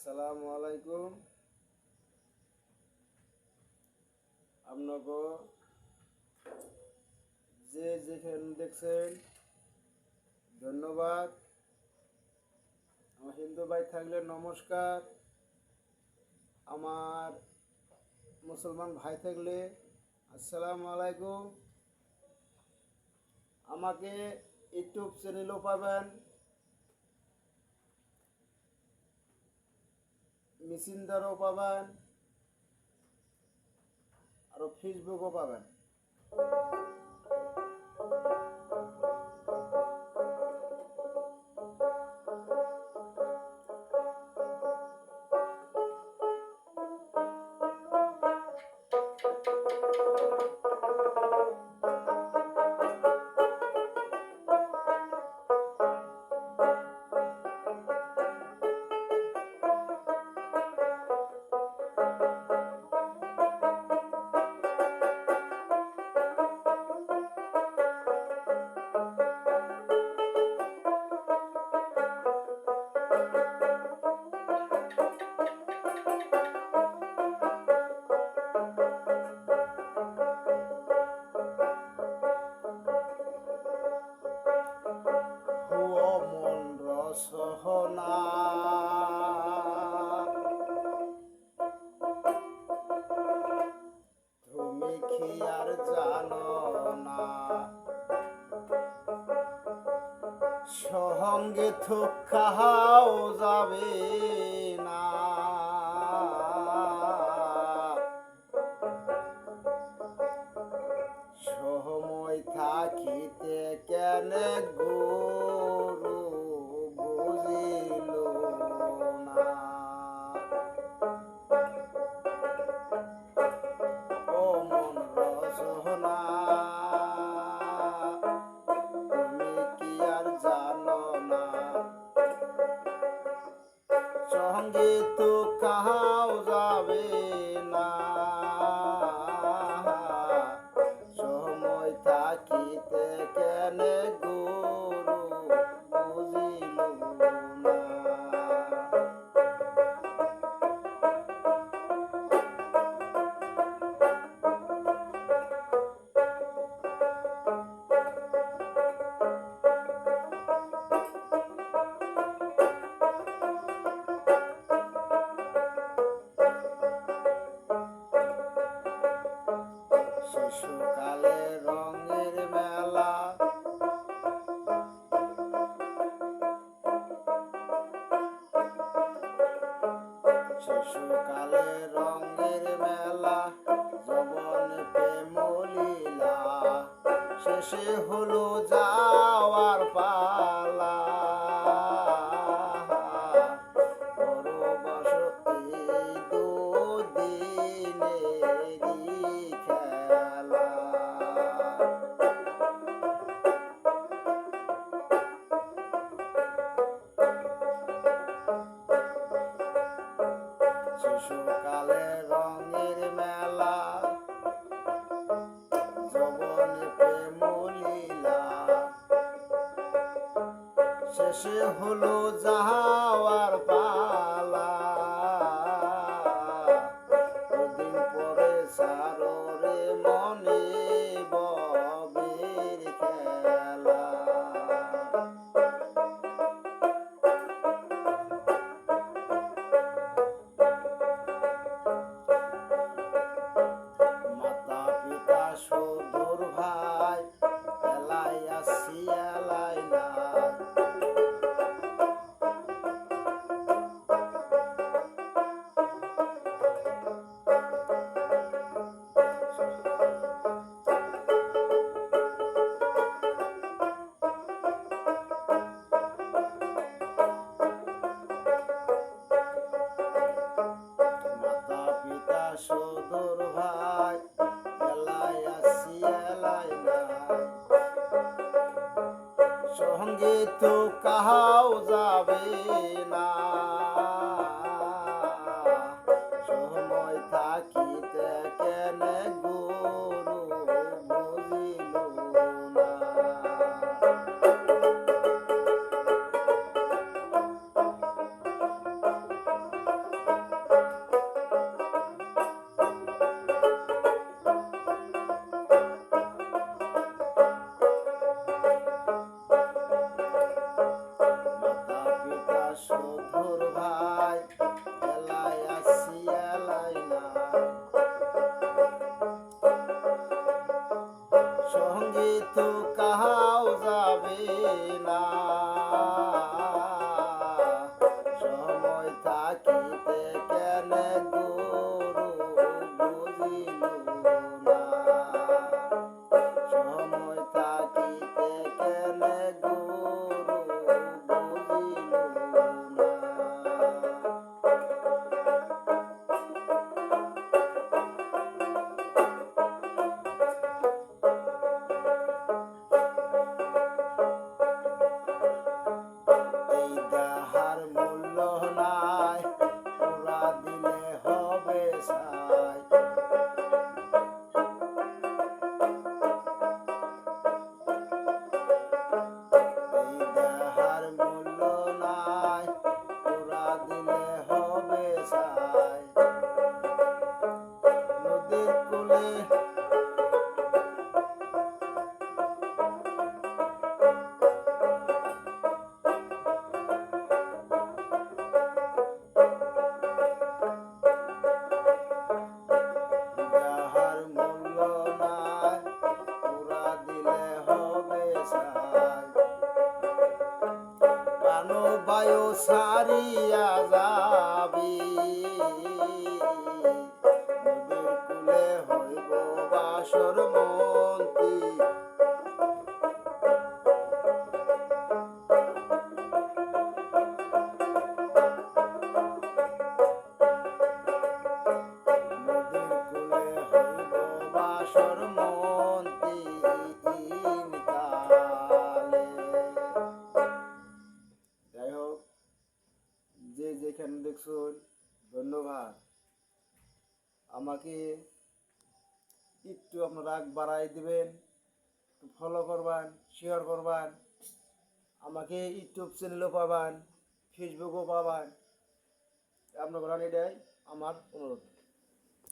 আসসালামু আলাইকুম। আপনাকে যে যেখানে দেখছেন ধন্যবাদ। আমার হিন্দু ভাই থাকলে নমস্কার, আমার মুসলমান ভাই থাকলে আসসালামু আলাইকুম। আমাকে ইউটিউব চ্যানেলও পাবেন, মেসেঞ্জারও পাবেন, আরও ফেসবুকও পাবেন। মন রসনা তুমি কি আর জানো না, সঙ্গে থুকাও যাবে না। সময় থাকিতে কেন গুরু বুঝিল না। ও মন রসনা তুমি কি আর জানো না, সঙ্গে তো কাহাও যাবে না। সময় থাকিতে কেন গুরু বুঝিল না। শিশুকালে রঙের মেলা, শিশুকালে রঙের মেলা, যৌবন প্রেম লীলা, শেষে হলো যাওয়ার পালা। পরবশ এই দুদিনেরই খেলা। শিশুকালে রঙের মেলা, যৌবনে প্রেম লীলা, শেষে হলো যাওয়ার পালা। দুদিন পরে সারো রে মনে ববের খেলা। মাতা পিতা সদর ভাই এলাই আসি এলাই না। মাতা পিতা সদর ভাই এলাই আসি এলাই না। সঙ্গে তো কাহাও যাবে না। সময় থাকিতে কেন গুরু বুঝিল না। বায়ু সারিয়া যাবি নদীর কূলে হইব বাসর মন্ত্রী নদীর কূলে হইব বাসর মন্ত্রী কালে। যাই হোক, যে যেখানে দেখছুন ধন্যবাদ। আমাকে একটু আপনারা রাগ বাড়াই দিবেন, একটু ফলো করবেন, শেয়ার করবেন। আমাকে ইউটিউব চ্যানেলও পাবেন, ফেসবুকও পাবেন। আপনার এটাই আমার অনুরোধ।